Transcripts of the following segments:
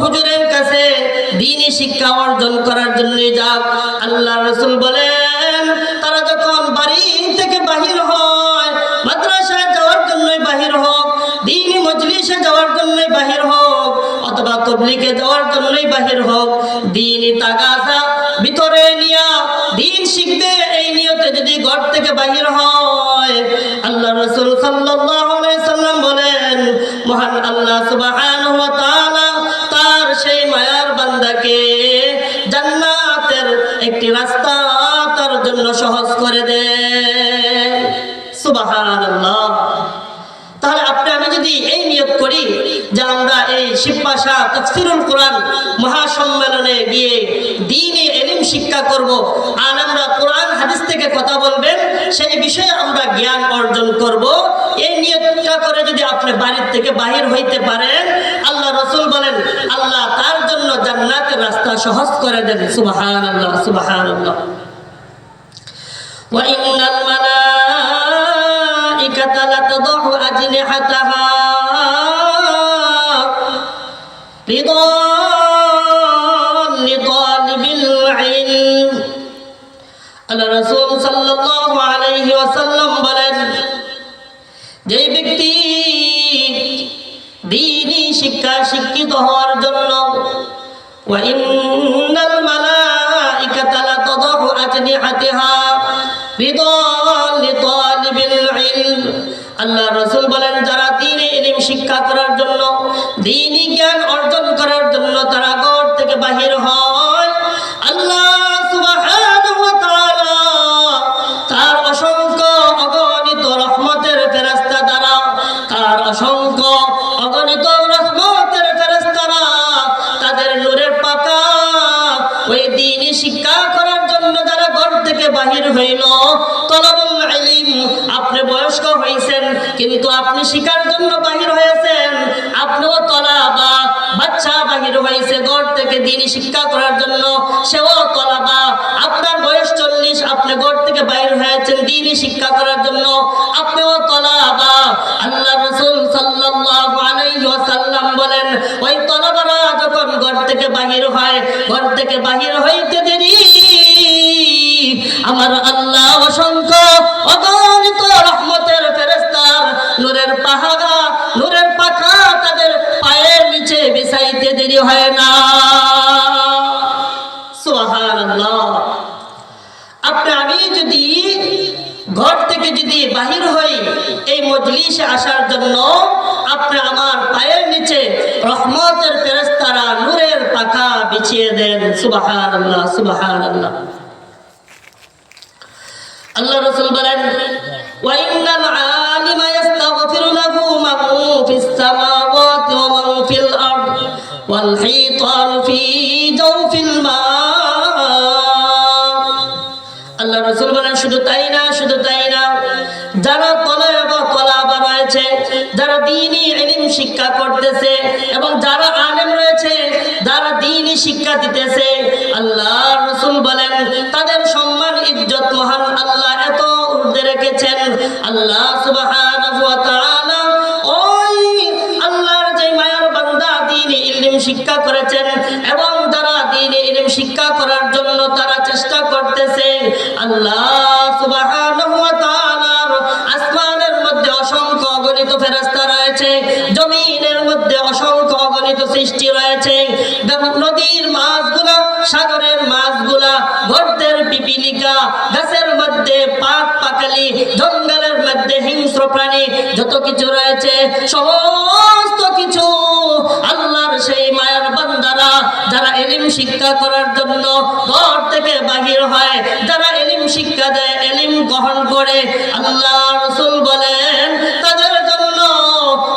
হুজুরের কাছে দ্বীনি শিক্ষা অর্জন করার জন্য যাক। আল্লাহর রাসূল বলেন তারা যখন বাড়ি থেকে বাহির হয়, মাদ্রাসায় যাওয়ার জন্য বাহির হোক, দ্বীনি মজলিসে যাওয়ার জন্য বাহির হোক, অথবা তাবলীগে যাওয়ার জন্যই বাহির হোক, দ্বীনি তাগাদা ভিতরে নিয়া দ্বীন শিখবে এই নিয়তে যদি ঘর থেকে বাহির হয়, আল্লাহর রাসূল সাল্লাল্লাহু আলাইহি সাল্লাম বলেন মহান আল্লাহ সুবহানাহু ওয়া তাআলা তার সেই মায়ার বান্দাকে জান্নাতের একটি রাস্তা তার জন্য সহজ করে দেন। সুবহানাল্লাহ। তাহলে আপনি আমি যদি এই নিয়ত করি যে আমরা এই শিবপাশা তাফসীরুল কোরআন মহাসম্মেলনে গিয়ে দ্বীনি ইলম শিক্ষা করব, আলেমরা কোরআন হাদিস থেকে কথা বলবেন, সেই বিষয়ে আমরা জ্ঞান অর্জন করব, এই নিয়তটা করে যদি আপনি বাড়ি থেকে বাহির হইতে পারেন, আল্লাহ রাসূল বলেন আল্লাহ তার জন্য জান্নাতের রাস্তা সহজ করে দেন। সুবহানাল্লাহ, সুবহানাল্লাহ। ওয়া ইন্নাল মালাইকাতা লাতাদউ আজনিহাতাহা রিদান লিতালিবিল ইলম। আল্লাহ রাসূল সাল্লাল্লাহু আলাইহি ওয়াসাল্লাম বলেন যে ব্যক্তি দ্বীনি শিক্ষা শিক্ষিত হওয়ার জন্য ওয়া ইন্নাল মালাইকাতা লাতাদউ আজনিহাতাহা রিদান লিতালিবিল ইলম। আল্লাহ রাসূল বলেন যারা দ্বীনি ইলম শিক্ষা করার জন্য, দ্বীনি জ্ঞান অর্জন করার জন্য তারা ঘর থেকে বাহির হয়, আল্লাহ সুবহানাহু ওয়া তাআলা তার অসংখ্য অগণিত রহমতের ফেরেশতা দ্বারা, তার অসংখ্য অগণিত রহমতের ফেরেশতারা তাদের নূরের পাতা ওই দ্বীনি শিক্ষা করার জন্য যারা ঘর থেকে বাহির হইল, তলাবুল ইলম, আপনি বয়স্ক হয়েছেন কিন্তু আপনি শিক্ষার জন্য বাহির হয়েছেন, আপনিও তলাবা বাচ্চা বাহির হয়েছে ঘর থেকে দ্বীনি শিক্ষা করার জন্য, সেও তলাবা, আপনার বয়স 40, আপনি ঘর থেকে বাহির হয়েছেন দ্বীনি শিক্ষা করার জন্য, আপনিও তলাবা। আল্লাহ রাসূল সাল্লাল্লাহু আলাইহি ওয়াসাল্লাম বলেন ওই তলাবারা যখন ঘর থেকে বাহির হয়, ঘর থেকে বাহির হইতে দেরি আমার আল্লাহ অসংখ্য অগণিত রহমতের ফেরেশতার নূরের পাহাড়া, নূরের পাখা তাদের পায়ের নিচে বিছাইতে দেরি হয় না। সুবহানাল্লাহ। আপনি আমি যদি ঘর থেকে যদি বাহির হই এই মজলিসে আসার জন্য, আপনি আমার পায়ের নিচে রহমতের ফেরেশতারা নূরের পাখা বিছিয়ে দেন। সুবহানাল্লাহ, সুবহানাল্লাহ। আল্লাহ রাসূল বলেন ওয়া ইন্নাল আলিমা ইস্তাগফিরু লাহু মান ফিস সামাওয়াতি ওয়া মান ফিল আরদ ওয়াল হিতান ফি জাওফিল মা। আল্লাহ রাসূল বলেন শুধু তাই না, শুধু তাই না, যারা তলাবা রয়েছে, যারা দ্বীনি ইলম শিক্ষা করতেছে এবং যারা আলেম রয়েছে, যারা দ্বীনি শিক্ষা দিতেছে, আল্লাহ রাসূল বলেন তাদের সম্মান ইজ্জত মহান আল্লাহ এত ঊর্ধ্বে রেখেছেন। আল্লাহ সুবহানাহু ওয়া তাআলা ওই আল্লাহর যে মায়ার বান্দা দ্বীনি ইলম শিক্ষা করেছেন এবং যারা দ্বীনি ইলম শিক্ষা করার জন্য তারা চেষ্টা করতেছে, আল্লাহ সুবহানাহু ওয়া তাআলার আসমানের মধ্যে অসংখ্য অগণিত ফেরেশতা রয়েছে, জমিনের মধ্যে অসংখ্য অগণিত সৃষ্টি রয়েছে, নদীর মাছগুলা, সাগরের মাছগুলা, গর্তের পিপিলিকা, গাছের মধ্যে পাক পাকালি, জঙ্গলের মধ্যে হিংস্র প্রাণী যত কিছু রয়েছে, সমস্ত কিছু আল্লাহর সেই মায়ার বান্দারা যারা ইলম শিক্ষা করার জন্য ঘর থেকে বাহির হয়, যারা ইলম শিক্ষা দেয়, ইলম গ্রহণ করে, আল্লাহ রাসূল বলেন তাদের জন্য,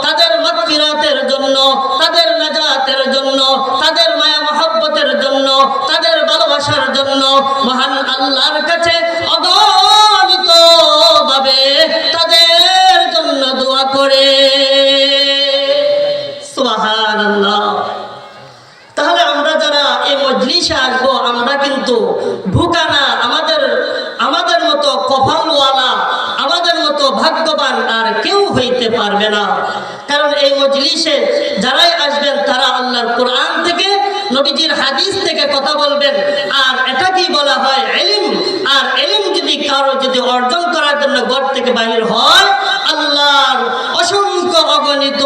তাদের মাগফিরাতের জন্য, তাদের নাজাতের জন্য, তাদের মায়া মহব্বতের জন্য, তাদের ভালোবাসার জন্য মহান আল্লাহর কাছে অগণিত ভাবে তাদের জন্য দোয়া করে। সুবহানাল্লাহ। তাহলে আমরা যারা এই মজলিসে আসবো, আমরা কিন্তু ভুকা না, আমাদের মতো কপালওয়ালা, আমাদের মতো ভাগ্যবান আর কেউ হইতে পারবে না। কারণ এই মজলিসে যারাই আসবেন তারা আল্লাহর কোরআন থেকে নবীজির হাদিস থেকে কথা বলবেন। আর এটাকেই বলা হয় ইলম। আর ইলম যদি কারো যদি অর্জন করার জন্য ঘর থেকে বাহির হয়, আল্লাহর অসংখ্য অগণিত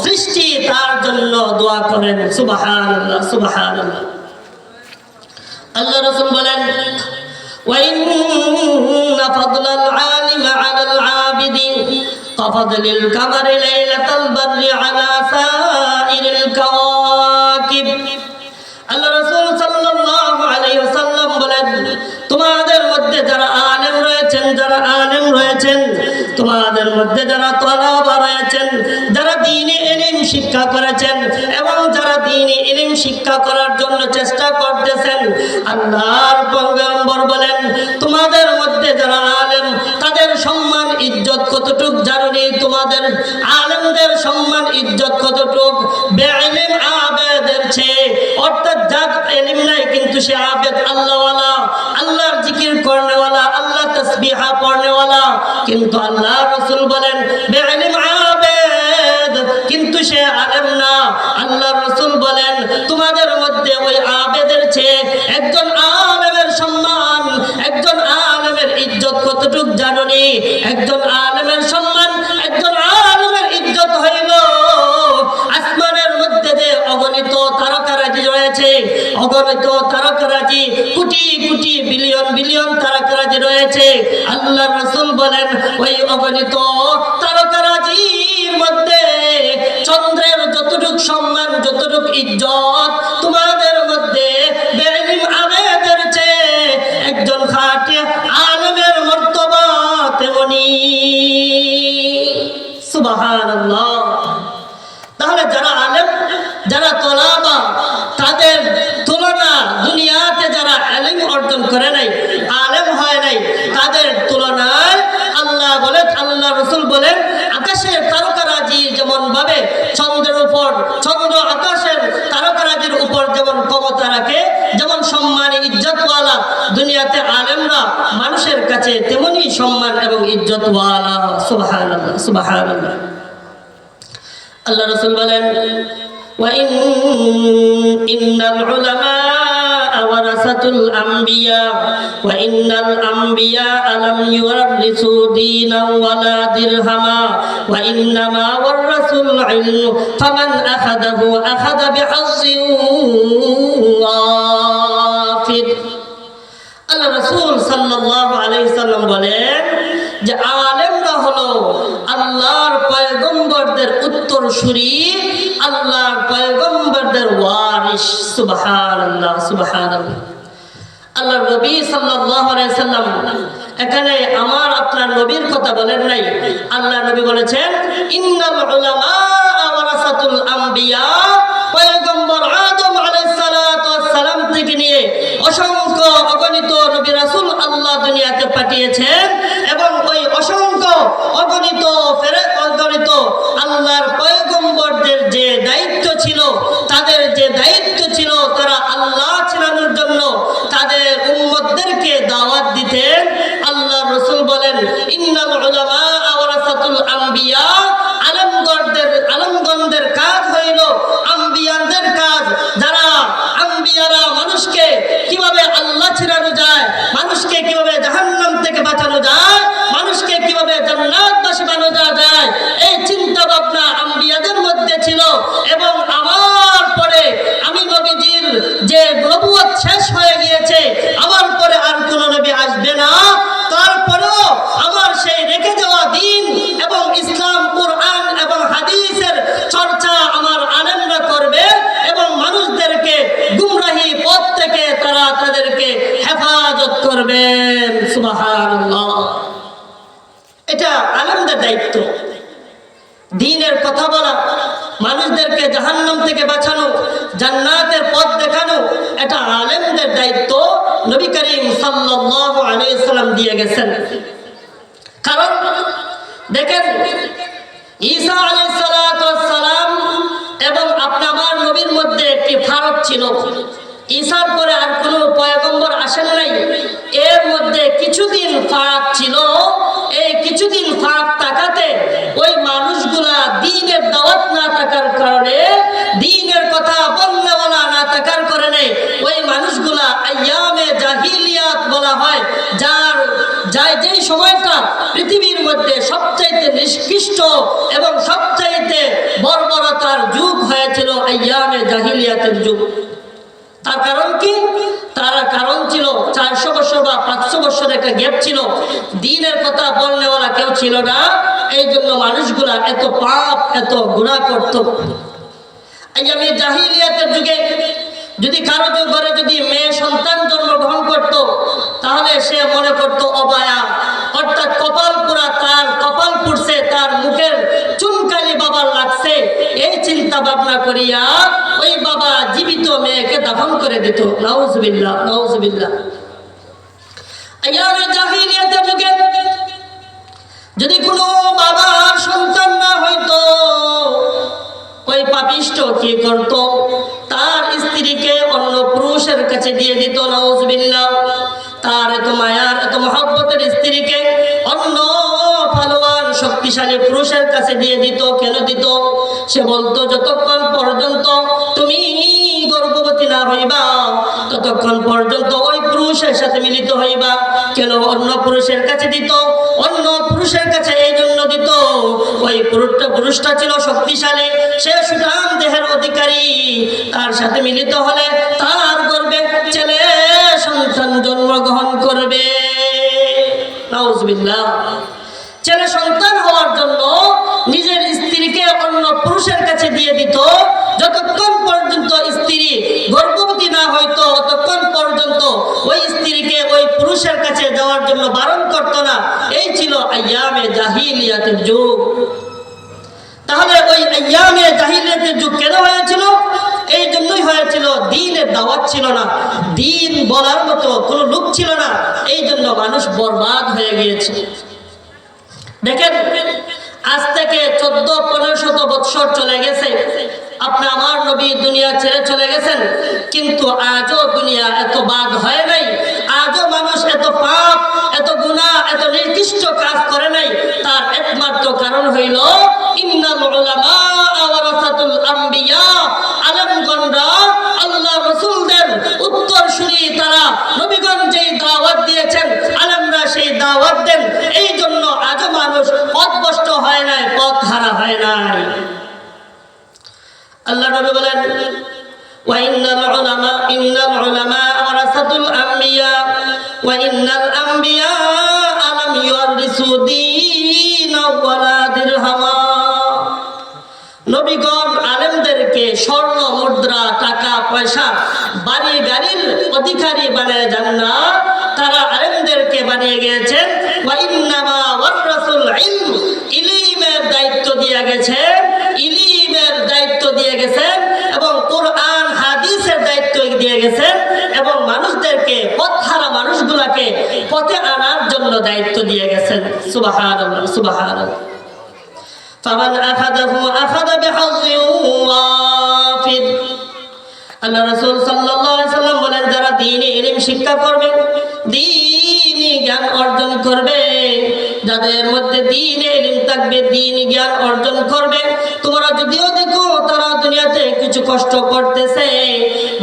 সৃষ্টি তার জন্য দোয়া করেন। সুবহানাল্লাহ, সুবহানাল্লাহ। আল্লাহ রাসূল বলেন, وَإِنَّ فَضْلَ الْعَالِمِ عَلَى الْعَابِدِ كَفَضْلِ الْقَمَرِ لَيْلَةَ الْبَدْرِ عَلَى سَائِرِ الْكَوَاكِبِ। আল্লাহ রাসূল সাল্লাল্লাহু আলাইহি ওয়াসাল্লাম বলেন, তোমাদের মধ্যে যারা আলেম রয়েছেন, যারা আলেম রয়েছেন, তোমাদের মধ্যে যারা তলাবা রয়েছেন, যারা দ্বীনি ইলম শিক্ষা করেছেন এবং যারা দ্বীনি ইলম শিক্ষা করার জন্য চেষ্টা করতেছেন, আল্লাহর পয়গম্বর বলেন, তোমাদের মধ্যে যারা আলেম তাদের সম্মান ইজ্জত কতটুক জানুনি? তোমাদের আলেমদের সম্মান ইজ্জত কতটুক বেইলম আবেদের চেয়ে। অর্থাৎ যার ইলম নাই কিন্তু সে আবেদ, আল্লাহওয়ালা, আল্লাহর জিকির করনেওয়ালা, আল্লাহ তাসবিহা পড়নেওয়ালা, কিন্তু আল্লাহ রাসূল বলেন বেইলম আবেদ কিন্তু সে আলেম না। আল্লাহ রাসূল বলেন তোমাদের মধ্যে ওই আবেদের চেয়ে একজন আলেমের সম্মান, একজন আলেমের ইজ্জত কতটুক জানুনি? একজন আলেমের সম্মান, একজন আলেমের ইজ্জত হইল আসমানের মধ্যে যে অগণিত তারকারাজি রয়েছে, অগণিত তারকারাজি, কোটি কোটি বিলিয়ন বিলিয়ন তারকারাজি রয়েছে, আল্লাহ রাসূল বলেন ওই অগণিত তারকারাজির মধ্যে চন্দ্রের যতটুক সম্মান, যতটুক ইজ্জত তোমাদের মধ্যে বেইলম আবেদের চেয়ে একজন খাঁটি আলেমের মর্তবা তেমনি। সুবহানাল্লাহ। তাহলে যারা আলেম, যারা তলাবা, তাদের তুলনা দুনিয়াতে যারা ইলম অর্জন করে নাই, আলেম হয় নাই, তাদের তুলনায় আল্লাহ বলেন, আল্লাহ রাসূল বলেন, আকাশের তারকারাজি যেমন ভাবে চন্দ্রের উপর, চন্দ্র আকাশের তারকারাজির উপর যেমন ক্ষমতা রাখে, যেমন সম্মান ইজ্জতওয়ালা দুনিয়াতে আলেমরা মানুষের কাছে তেমনি সম্মান এবং ইজ্জতওয়ালা। সুবহানাল্লাহ, সুবহানাল্লাহ। আল্লাহ রাসূল বলেন ইন্নাল উলামা ওয়ারাসাতুল আম্বিয়া ওয়া ইন্নাল আম্বিয়া লাম ইউরাসু দীনান ওয়ালা দিরহামা ওয়া ইন্নামা ওয়ারাসুল ইলম ফামান আখাযাহু আখাযা বিহাজ্জিন ওয়াফির। আল্লাহ রাসূল সাল্লাল্লাহু আলাইহি সাল্লাম বলেন যে আলেমরা হলো আল্লাহর পয়গম্বরদের উত্তরসূরি, আল্লাহর পয়গম্বরদের ওয়ারিস। সুবহানাল্লাহ, সুবহানাল্লাহ। আল্লাহ নবী সাল্লাল্লাহু আলাইহি সাল্লাম এখানে আমার আপনার নবীর কথা বলেন নাই। আল্লাহ নবী বলেছেন ইন্নাল উলামা ওয়ারাসাতুল আম্বিয়া। পয়গম্বর আদম আলাইহিস সালাতু ওয়াস সালাম থেকে নিয়ে অসংখ্য অগণিত নবী রাসূল আল্লাহ দুনিয়াতে পাঠিয়েছেন এবং ওই অসংখ্য অগণিত অগণিত আল্লাহর পয়গম্বরদের যে দায়িত্ব ছিল, তাদের যে দায়িত্ব ছিল, তারা আল্লাহ চিনানোর জন্য তাদের উম্মতদেরকে দাওয়াত দিতেন। আল্লাহ রাসূল বলেন ইন্নাল উলামা ওয়ারাসাতুল আম্বিয়া। আলেমগণদের কাজ হইল আম্বিয়াদের কাজ। যারা আম্বিয়ারা মানুষকে কিভাবে আল্লাহ চিনানো যায়, মানুষকে কিভাবে জাহান্নাম থেকে বাঁচানো যায়, মানুষকে কিভাবে জান্নাতবাসী বানানো যায়, এই চিন্তা ভাবনা আম্বিয়াদের মধ্যে ছিল। এবং আমার পরে আমি নবীজির যে নবুয়ত শেষ হয়ে গিয়েছে, আমার পরে আর কোন নবী আসবে না, তারপরেও আমার সেই রেখে যাওয়া দ্বীন এবং ইসলাম, কুরআন এবং হাদিসের চর্চা আমার আলেমরা করবে এবং মানুষদেরকে গুমরাহি পথ থেকে তারা তাদেরকে হেফাজত করবেন। সুবহানাল্লাহ। এটা আলেমদের দায়িত্ব। দ্বীনের কথা বলা, মানুষদেরকে জাহান্নাম থেকে বাঁচানো, জান্নাতের পথ দেখানো, এটা আলেমদের দায়িত্ব নবী করিম সাল্লাল্লাহু আলাইহি সাল্লাম দিয়ে গেছেন। কারণ দেখেন ঈসা আলাইহিস সালাতু ওয়াস সালাম এবং আপনার নবীর মধ্যে একটি ফারাক ছিল। ঈসার পরে আর কোনো পয়গম্বর আসেন নাই, এর মধ্যে কিছুদিন ফারাক ছিল। এই কিছুদিন ফারাক থাকাতে ওই মানুষগুলা দ্বীনের দাওয়াত না থাকার কারণে, দ্বীনের কথা বলনেওয়ালা না থাকার নিকৃষ্ট এবং সবচাইতে বর্বরতার যুগ হয়েছিল আইয়ামে জাহিলিয়াতের যুগ। তার কারণ কি? তার কারণ ছিল 400 বছর বা 500 বছর একটা গ্যাপ ছিল, দ্বীনের কথা বলনেওয়ালা কেউ ছিল না। এই জন্য মানুষগুলা এত পাপ এত গুনাহ করত। আইয়ামে জাহিলিয়াতের যুগে যদি কারো ঘরে যদি মেয়ে সন্তান জন্মগ্রহণ করত, তাহলে সে মনে করত অবায়া, অর্থাৎ কপাল পুরা, তার কপাল পুড়ছে, তার মুখের চুনকালি বাবার লাগছে। এই চিন্তা ভাবনা করিয়া ওই বাবা জীবিত মেয়েকে দাফন করে দিত। নাউজুবিল্লাহ, নাউজুবিল্লাহ। আইয়ামে জাহিলিয়াতের যুগে যদি কোনো বাবার সন্তান না হইতো, ওই পাপিষ্ট কি করত? তার স্ত্রীকে অন্য পুরুষের কাছে দিয়ে দিত। নাউজুবিল্লাহ। তার এত মায়ার এত মহব্বতের স্ত্রীকে অন্য পালোয়ান শক্তিশালী পুরুষের কাছে দিয়ে দিত। কেন দিত? সে বলতো যতক্ষণ পর্যন্ত তুমি গর্ভবতী না হইবা ততক্ষণ পর্যন্ত ওই পুরুষের সাথে মিলিত হইবা। কেন অন্য পুরুষের কাছে দিত? অন্য পুরুষের কাছে এই জন্য দিত, ওই পুরুষটা ছিল শক্তিশালী, সে সুঠাম দেহের অধিকারী, তার সাথে মিলিত হলে তার গর্ভে ছেলে সন্তান জন্মগ্রহণ করবে। নাউজুবিল্লাহ। ছেলে সন্তান হওয়ার জন্য নিজের স্ত্রীকে অন্য পুরুষের কাছে দিয়ে দিত। যতক্ষণ পর্যন্ত স্ত্রী গর্ভবতী না হইতো ততক্ষণ পর্যন্ত ওই স্ত্রীকে ওই পুরুষের কাছে যাওয়ার জন্য বারণ করত না। এই ছিল আইয়ামে জাহিলিয়াতের যুগ। তাহলে ওই আইয়ামে জাহিলিয়াতের যুগ কেন হয়েছিল? এই জন্যই হয়েছিল, দ্বীনের দাওয়াত ছিল না, দ্বীন বলার মতো কোনো লোক ছিল না। এই জন্য মানুষ বরবাদ হয়ে গিয়েছে। দেখেন, আজ থেকে 1400-1500 বছর চলে গেছে, আপনি আমার নবী দুনিয়া ছেড়ে চলে গেছেন, কিন্তু আজও দুনিয়া এত বাদ হয় নাই, আজও মানুষ এত পাপ এত গুনাহ এত নির্দিষ্ট কাজ করে নাই। তার একমাত্র কারণ হইল ইন্নাল উলামা ওয়ারাসাতুল আম্বিয়া, আলেমগণরা আল্লাহ রাসূলদের উত্তরসূরি, তারা নবীগণ যেই দাওয়াত দিয়েছেন আলেমরা সেই দাওয়াত দেন। এই জন্য আজও মানুষ পথভ্রষ্ট হয় নাই, পথ হারা হয় নাই। আল্লাহ নবী বলেন ওয়া ইন্নাল উলামা ওয়ারাসাতুল আম্বিয়া ওয়া ইন্নাল আম্বিয়া লাম ইউরিসু দীনা ওয়ালা দিরহামা। নবীগণ আলেমদেরকে স্বর্ণ মুদ্রা টাকা পয়সা বাড়ি গাড়ির অধিকারী বানিয়ে যান না, তারা আলেমদেরকে বানিয়ে গিয়েছেন ওয়া ইন্নামা ওয়ারাসুল ইলম, ইলমের দায়িত্ব দিয়ে গেছেন, ইলমের দায়িত্ব দিয়ে গেছেন এবং কোরআন হাদিসের দায়িত্ব দিয়ে গেছেন এবং মানুষদেরকে পথহারা মানুষগুলোকে পথে আনার জন্য দায়িত্ব দিয়ে গেছেন। সুবহানাল্লাহ, সুবহানাল্লাহ। ফামান আখাযাহু আখাযা বিহাযিন ওয়াফির। আল্লাহ রাসূল সাল্লাল্লাহু আলাইহি সাল্লাম বলেন, যারা দ্বীনি ইলম শিক্ষা করবে, দ্বীনি জ্ঞান অর্জন করবে, যাদের মধ্যে দ্বীনি ইলম থাকবে, দ্বীনি জ্ঞান অর্জন করবে, তোমরা যদিও দেখো তারা দুনিয়াতে কিছু কষ্ট করতেছে,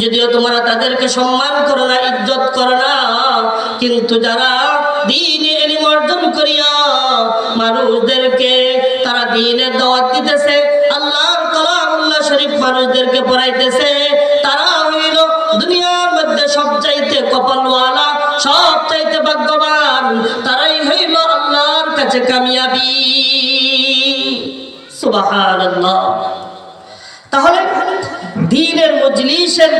যদিও তোমরা তাদেরকে সম্মান করো না, ইজ্জত করো না, কিন্তু যারা দ্বীনি ইলম অর্জন করিয়া মানুষদেরকে তারা দ্বীনের দাওয়াত দিতেছে, আল্লাহর কালামুল্লাহ শরীফ মানুষদেরকে পড়াইতেছে, তারা হইল দুনিয়ার মধ্যে সবচাইতে কপালওয়ালা, সবচাইতে ভাগ্যবান, তারাই হইল আল্লাহর কাছে কামিয়াবি। সুবহানাল্লাহ। তাহলে দ্বীনের মজলিসের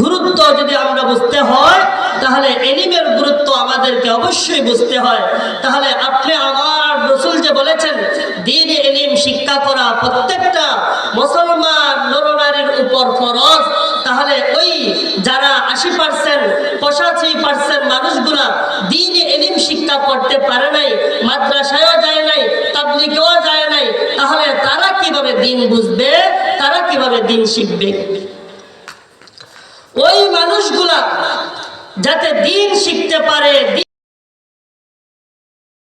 গুরুত্ব যদি আমরা বুঝতে হয়, তাহলে ইলমের গুরুত্ব আমাদেরকে অবশ্যই বুঝতে হয়। তাহলে আপনি আমার রাসূল যে বলেছেন দ্বীনে ইলম শিক্ষা করা প্রত্যেকটা মুসলমান নরনারীর উপর ফরজ, তাহলে ওই যারা 80% 85% মানুষগুলা দ্বীনে ইলম শিক্ষা করতে পারে নাই, মাদ্রাসায়ও যায় নাই, তাবলীগেও যায় নাই, তাহলে তারা কিভাবে দ্বীন বুঝবে, তারা কিভাবে দ্বীন শিখবে? ওই মানুষগুলা যাতে দ্বীন শিখতে পারে,